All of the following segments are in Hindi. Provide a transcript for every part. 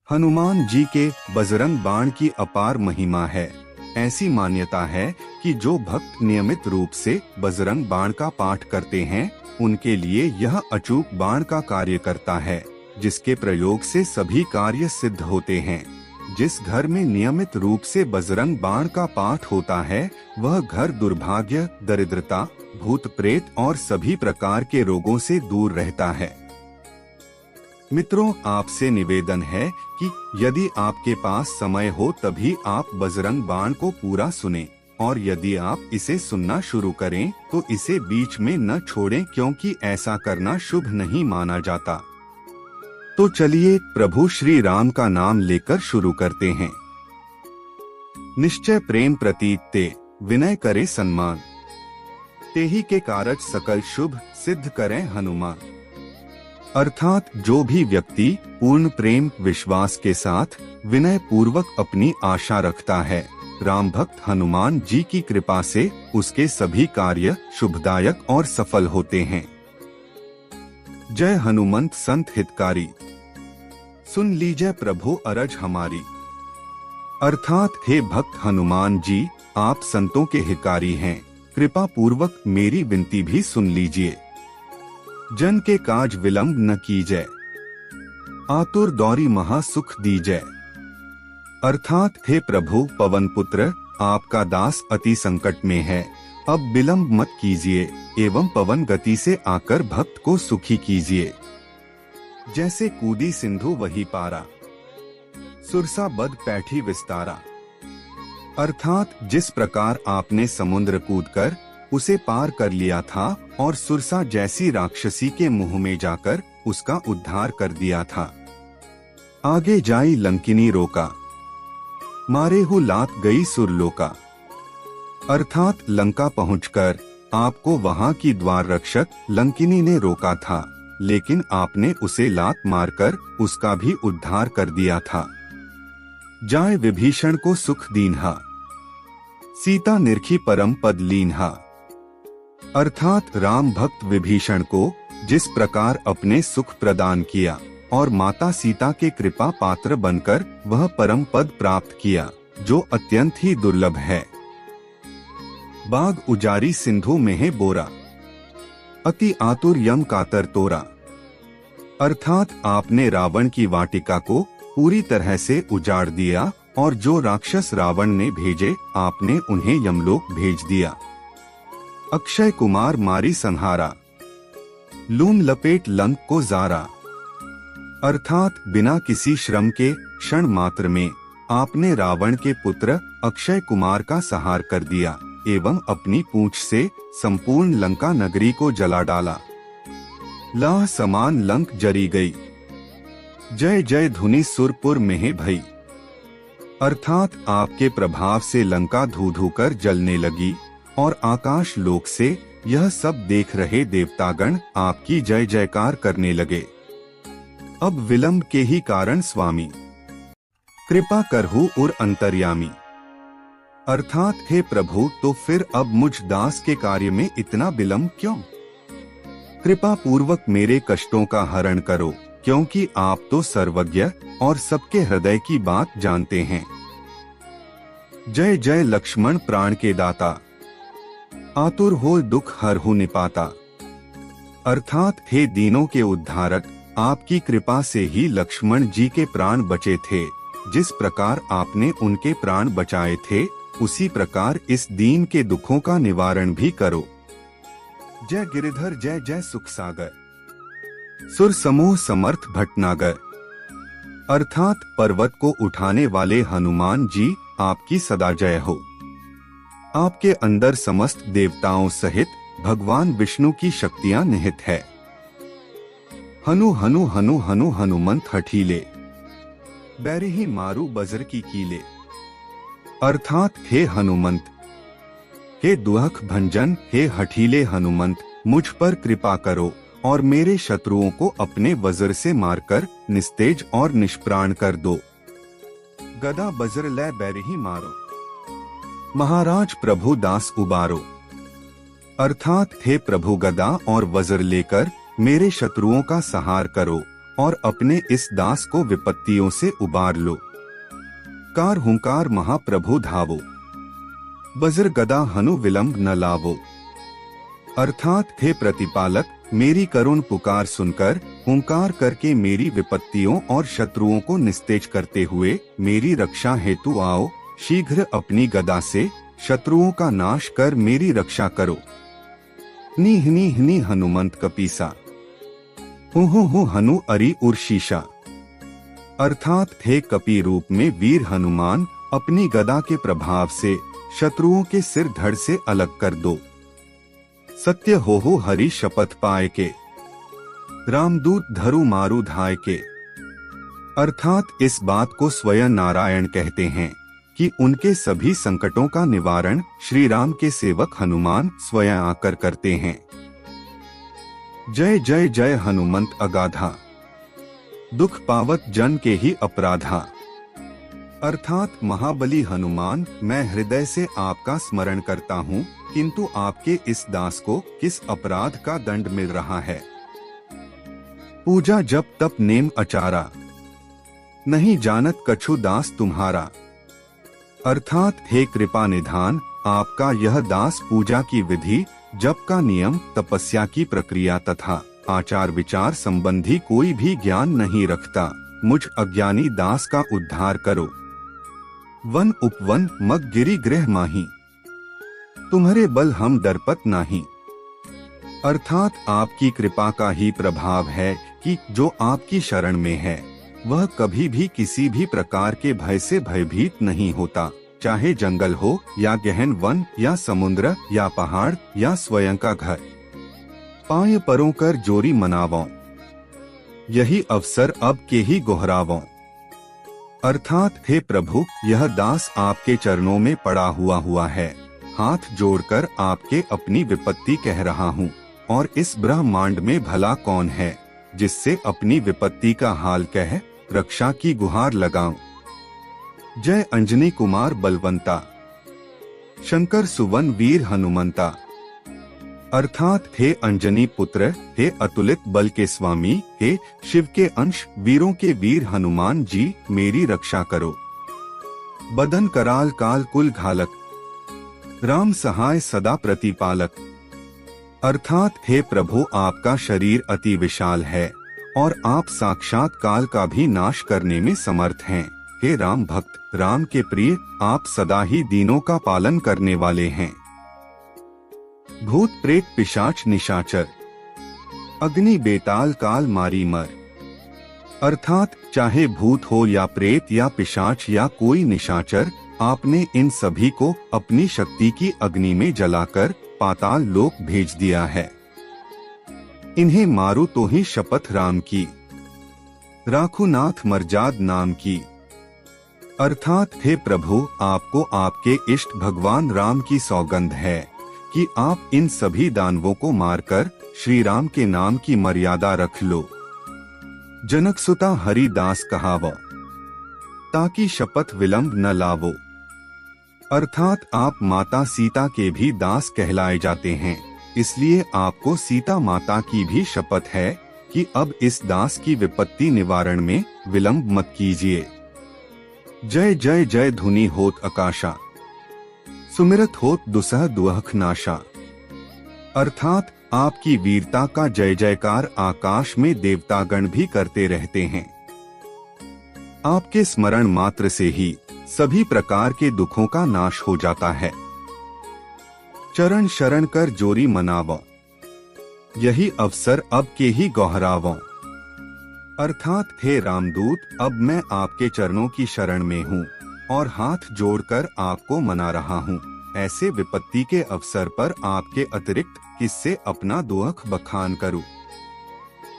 हनुमान जी के बजरंग बाण की अपार महिमा है। ऐसी मान्यता है कि जो भक्त नियमित रूप से बजरंग बाण का पाठ करते हैं, उनके लिए यह अचूक बाण का कार्य करता है, जिसके प्रयोग से सभी कार्य सिद्ध होते हैं। जिस घर में नियमित रूप से बजरंग बाण का पाठ होता है, वह घर दुर्भाग्य, दरिद्रता, भूत प्रेत और सभी प्रकार के रोगों से दूर रहता है। मित्रों, आपसे निवेदन है कि यदि आपके पास समय हो तभी आप बजरंग बाण को पूरा सुनें, और यदि आप इसे सुनना शुरू करें तो इसे बीच में न छोड़ें, क्योंकि ऐसा करना शुभ नहीं माना जाता। तो चलिए प्रभु श्री राम का नाम लेकर शुरू करते हैं। निश्चय प्रेम प्रतीत ते, विनय करे सम्मान, तेहि के कारज सकल शुभ, सिद्ध करें हनुमान। अर्थात जो भी व्यक्ति पूर्ण प्रेम विश्वास के साथ विनय पूर्वक अपनी आशा रखता है, राम भक्त हनुमान जी की कृपा से उसके सभी कार्य शुभदायक और सफल होते हैं। जय हनुमंत संत हितकारी, सुन लीजिए प्रभु अरज हमारी। अर्थात हे भक्त हनुमान जी, आप संतों के हितकारी हैं, कृपा पूर्वक मेरी विनती भी सुन लीजिए। जन के काज विलंब न कीजय, आतुर दौरी महा सुख दीजय। अर्थात हे प्रभु पवन पुत्र, आपका दास अति संकट में है, अब विलंब मत कीजिए एवं पवन गति से आकर भक्त को सुखी कीजिए। जैसे कूदी सिंधु वही पारा, सुरसा बद पैठी विस्तारा। अर्थात जिस प्रकार आपने समुद्र कूदकर उसे पार कर लिया था और सुरसा जैसी राक्षसी के मुंह में जाकर उसका उद्धार कर दिया था। आगे जाई लंकिनी रोका, मारे हु लात गई सुरलोका। अर्थात लंका पहुंचकर आपको वहां की द्वार रक्षक लंकिनी ने रोका था, लेकिन आपने उसे लात मारकर उसका भी उद्धार कर दिया था। जाए विभीषण को सुख दीन्हा, सीता निरखी परम पद लीन्हा। अर्थात राम भक्त विभीषण को जिस प्रकार अपने सुख प्रदान किया और माता सीता के कृपा पात्र बनकर वह परम पद प्राप्त किया, जो अत्यंत ही दुर्लभ है। बाग उजारी सिंधु में है बोरा, अति आतुर यम कातर तोरा। अर्थात आपने रावण की वाटिका को पूरी तरह से उजाड़ दिया और जो राक्षस रावण ने भेजे, आपने उन्हें यमलोक भेज दिया। अक्षय कुमार मारी संहारा, लूम लपेट लंक को जारा। अर्थात बिना किसी श्रम के क्षण मात्र में आपने रावण के पुत्र अक्षय कुमार का संहार कर दिया एवं अपनी पूंछ से संपूर्ण लंका नगरी को जला डाला। लाह समान लंक जरी गई, जय जय धुनि सुरपुर में भई। अर्थात आपके प्रभाव से लंका धू धू कर जलने लगी और आकाश लोक से यह सब देख रहे देवतागण आपकी जय जयकार करने लगे। अब विलंब के ही कारण स्वामी, कृपा करहु उर अंतर्यामी। अर्थात हे प्रभु, तो फिर अब मुझ दास के कार्य में इतना विलंब क्यों? कृपा पूर्वक मेरे कष्टों का हरण करो, क्योंकि आप तो सर्वज्ञ और सबके हृदय की बात जानते हैं। जय जय लक्ष्मण प्राण के दाता, आतुर हो दुख हरहु निपाता। अर्थात हे दीनों के उद्धारक, आपकी कृपा से ही लक्ष्मण जी के प्राण बचे थे। जिस प्रकार आपने उनके प्राण बचाए थे, उसी प्रकार इस दीन के दुखों का निवारण भी करो। जय गिरिधर जय जय सुख सागर, सुर समूह समर्थ भटनागर। अर्थात पर्वत को उठाने वाले हनुमान जी, आपकी सदा जय हो। आपके अंदर समस्त देवताओं सहित भगवान विष्णु की शक्तियां निहित है। हनु हनु हनु हनु हनुमंत हठीले, बैरे ही मारू बजर की कीले। अर्थात हे हनुमंत, हे दुहख भंजन, हे हठीले हनुमंत, मुझ पर कृपा करो और मेरे शत्रुओं को अपने वज्र से मारकर निस्तेज और निष्प्राण कर दो। गदा बजर लै बैरे ही मारो, महाराज प्रभु दास उबारो। अर्थात हे प्रभु, गदा और वज्र लेकर मेरे शत्रुओं का संहार करो और अपने इस दास को विपत्तियों से उबार लो। कार हुंकार महाप्रभु धावो, वज्र गदा हनु विलंब न लावो। अर्थात हे प्रतिपालक, मेरी करुण पुकार सुनकर हुंकार करके मेरी विपत्तियों और शत्रुओं को निस्तेज करते हुए मेरी रक्षा हेतु आओ। शीघ्र अपनी गदा से शत्रुओं का नाश कर मेरी रक्षा करो। नी हनुमंत कपीसा, हु हनु अरि उर्शीशा। अर्थात हे कपि रूप में वीर हनुमान, अपनी गदा के प्रभाव से शत्रुओं के सिर धड़ से अलग कर दो। सत्य हो हरि शपथ पाए के, रामदूत धरु मारु धाय के। अर्थात इस बात को स्वयं नारायण कहते हैं कि उनके सभी संकटों का निवारण श्री राम के सेवक हनुमान स्वयं आकर करते हैं। जय जय जय हनुमंत अगाधा, दुख पावत जन के ही अपराधा। अर्थात महाबली हनुमान, मैं हृदय से आपका स्मरण करता हूँ, किंतु आपके इस दास को किस अपराध का दंड मिल रहा है। पूजा जप तप नेम अचारा, नहीं जानत कछु दास तुम्हारा। अर्थात हे कृपा निधान, आपका यह दास पूजा की विधि, जप का नियम, तपस्या की प्रक्रिया तथा आचार विचार संबंधी कोई भी ज्ञान नहीं रखता। मुझ अज्ञानी दास का उद्धार करो। वन उपवन मग गिरि गृह माही, तुम्हारे बल हम डरपत नाही। अर्थात आपकी कृपा का ही प्रभाव है कि जो आपकी शरण में है वह कभी भी किसी भी प्रकार के भय से भयभीत नहीं होता, चाहे जंगल हो या गहन वन या समुद्र या पहाड़ या स्वयं का घर। पाय परों कर जोरी मनावों, यही अवसर अब के ही गोहरावों। अर्थात हे प्रभु, यह दास आपके चरणों में पड़ा हुआ है। हाथ जोड़कर आपके अपनी विपत्ति कह रहा हूँ, और इस ब्रह्मांड में भला कौन है जिससे अपनी विपत्ति का हाल कह रक्षा की गुहार लगाऊं। जय अंजनी कुमार बलवंता, शंकर सुवन वीर हनुमंता। अर्थात हे अंजनी पुत्र, हे अतुलित बल के स्वामी, हे शिव के अंश वीरों के वीर हनुमान जी, मेरी रक्षा करो। बदन कराल काल कुल घालक, राम सहाय सदा प्रतिपालक। अर्थात हे प्रभु, आपका शरीर अति विशाल है और आप साक्षात काल का भी नाश करने में समर्थ हैं। हे राम भक्त, राम के प्रिय, आप सदा ही दीनों का पालन करने वाले हैं। भूत प्रेत पिशाच निशाचर, अग्नि बेताल काल मारी मर। अर्थात चाहे भूत हो या प्रेत या पिशाच या कोई निशाचर, आपने इन सभी को अपनी शक्ति की अग्नि में जलाकर पाताल लोक भेज दिया है। इन्हें मारो तो ही शपथ राम की, राखुनाथ मर्जाद नाम की। अर्थात हे प्रभु, आपको आपके इष्ट भगवान राम की सौगंध है कि आप इन सभी दानवों को मारकर श्री राम के नाम की मर्यादा रख लो। जनक सुता हरिदास कहावो, ताकि शपथ विलंब न लावो। अर्थात आप माता सीता के भी दास कहलाए जाते हैं, इसलिए आपको सीता माता की भी शपथ है कि अब इस दास की विपत्ति निवारण में विलंब मत कीजिए। जय जय जय धुनि होत आकाशा, सुमिरत होत दुसह दुअख नाशा। अर्थात आपकी वीरता का जय जयकार आकाश में देवतागण भी करते रहते हैं। आपके स्मरण मात्र से ही सभी प्रकार के दुखों का नाश हो जाता है। चरण शरण कर जोरी मनावो, यही अवसर अब के ही गौहरावो। अर्थात हे रामदूत, अब मैं आपके चरणों की शरण में हूँ और हाथ जोड़कर आपको मना रहा हूँ। ऐसे विपत्ति के अवसर पर आपके अतिरिक्त किससे अपना दुअख बखान करूँ।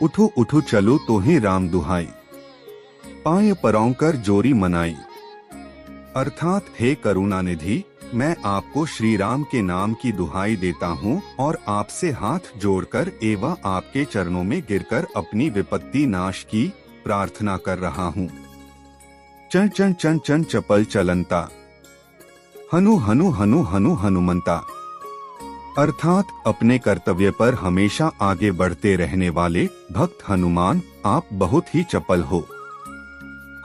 उठो उठो चलो तो ही राम दुहाई, पाय परों कर जोरी मनाई। अर्थात हे करुणा निधि, मैं आपको श्री राम के नाम की दुहाई देता हूँ और आपसे हाथ जोड़कर एवं आपके चरणों में गिरकर अपनी विपत्ति नाश की प्रार्थना कर रहा हूँ। चन चन चन चन चपल चलंता, हनु हनु हनु हनु हनुमंता। अर्थात अपने कर्तव्य पर हमेशा आगे बढ़ते रहने वाले भक्त हनुमान, आप बहुत ही चपल हो।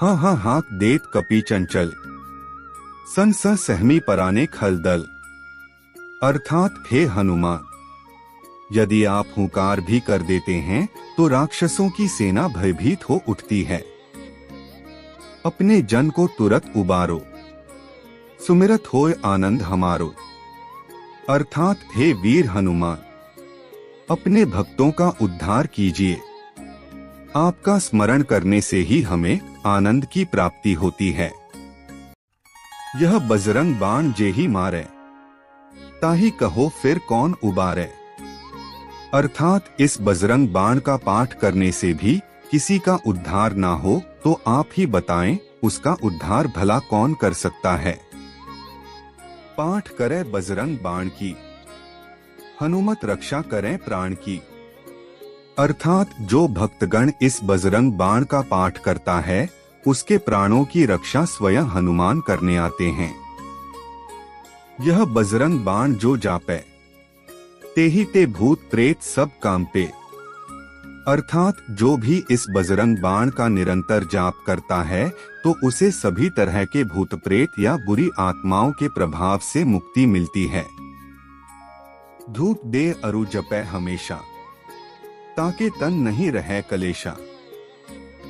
हाँ हाँ हाँक देत कपि चंचल, सन स सहमी पराने खलदल। अर्थात हे हनुमान, यदि आप हुंकार भी कर देते हैं तो राक्षसों की सेना भयभीत हो उठती है। अपने जन को तुरंत उबारो, सुमिरत होय आनंद हमारो। अर्थात हे वीर हनुमान, अपने भक्तों का उद्धार कीजिए। आपका स्मरण करने से ही हमें आनंद की प्राप्ति होती है। यह बजरंग बाण जेहि मारे, ताहि कहो फिर कौन उबारे। अर्थात इस बजरंग बाण का पाठ करने से भी किसी का उद्धार ना हो तो आप ही बताएं उसका उद्धार भला कौन कर सकता है। पाठ करे बजरंग बाण की, हनुमत रक्षा करें प्राण की। अर्थात जो भक्तगण इस बजरंग बाण का पाठ करता है उसके प्राणों की रक्षा स्वयं हनुमान करने आते हैं। यह बजरंग बाण जो जापे, तेहि ते भूत प्रेत सब कांपे। अर्थात जो भी इस बजरंग बाण का निरंतर जाप करता है तो उसे सभी तरह के भूत प्रेत या बुरी आत्माओं के प्रभाव से मुक्ति मिलती है। धूप दे अरु जपे हमेशा, ताके तन नहीं रहे कलेशा।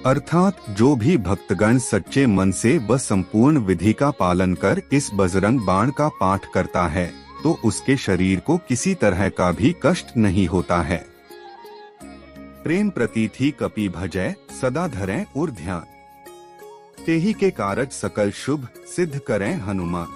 अर्थात जो भी भक्तगण सच्चे मन से व संपूर्ण विधि का पालन कर इस बजरंग बाण का पाठ करता है तो उसके शरीर को किसी तरह का भी कष्ट नहीं होता है। प्रेम प्रतीथि कपि भजै, सदा धरें उर ध्यान। तेहि के कारज सकल शुभ, सिद्ध करें हनुमान।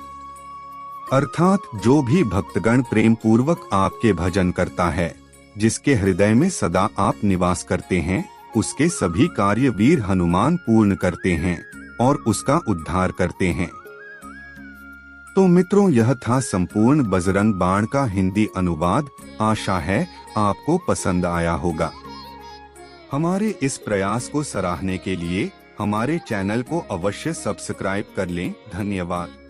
अर्थात जो भी भक्तगण प्रेम पूर्वक आपके भजन करता है, जिसके हृदय में सदा आप निवास करते हैं, उसके सभी कार्य वीर हनुमान पूर्ण करते हैं और उसका उद्धार करते हैं। तो मित्रों, यह था संपूर्ण बजरंग बाण का हिंदी अनुवाद। आशा है आपको पसंद आया होगा। हमारे इस प्रयास को सराहने के लिए हमारे चैनल को अवश्य सब्सक्राइब कर लें। धन्यवाद।